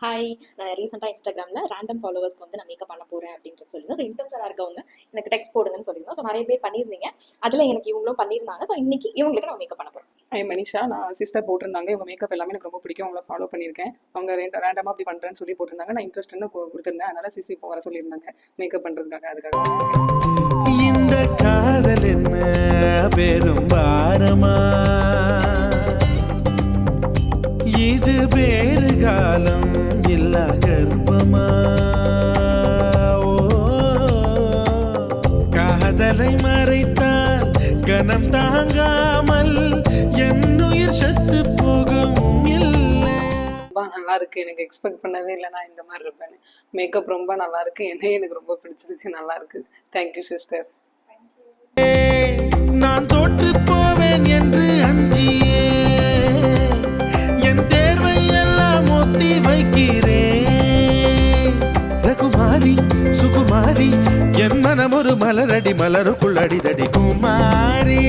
Hi, நான் ரீசெண்டாக இன்ஸ்டாகிராமில் ரேண்டம் ஃபாலோவர்ஸ்க்கு வந்து நான் மேக்கப் பண்ண போகிறேன் அப்படின்றது சொல்லியிருந்தேன். ஸோ இன்ட்ரெஸ்டாக இருக்கவங்க எனக்கு டெக்ஸ்ட் போடுங்கன்னு சொல்லியிருந்தோம். ஸோ நிறைய பேர் பண்ணியிருந்தீங்க. அதில் எனக்கு இவங்களும் பண்ணியிருந்தாங்க. ஸோ இன்னைக்கு இவங்களுக்கு நான் மேக்கப் பண்ண போகிறேன். மனிஷா, நான் சிஸ்டர் போட்டிருந்தாங்க. இவங்க மேக்கப் எல்லாமே எனக்கு ரொம்ப பிடிக்கும். அவங்கள ஃபாலோ பண்ணியிருக்கேன். அவங்க ரேண்டமாக அப்படி பண்ணுறேன்னு சொல்லி போட்டிருந்தாங்க. நான் இன்ட்ரெஸ்ட்னு கொடுத்துருந்தேன். அதனால சிசி இப்போ வர சொல்லியிருந்தாங்க மேக்கப் பண்ணுறதுக்காக. அதுக்காக இந்த காதல் என்ன பெரும் பாரமா, இது வேறு காலம் இல்ல கர்ப்பமா, காதலை மறைத்தால் கனம் தாங்காமல் என்னுயிர் சத்து போகும். இல்லை நல்லா இருக்கு. எனக்கு எக்ஸ்பெக்ட் பண்ணவே இல்லை நான் இந்த மாதிரி இருப்பேன். மேக்கப் ரொம்ப நல்லா இருக்கு. என்னையே எனக்கு ரொம்ப பிடிச்சிருக்கு. நல்லா இருக்கு. Thank you sister. நான் தோற்று போவேன் என்று அஞ்சியே என் தேர்வை எல்லாம் ஒத்தி வைக்கிறேன். ரகுமாரி சுகுமாரி என் மனம் ஒரு மலரடி மலருக்குள் அடிதடி குமாரி.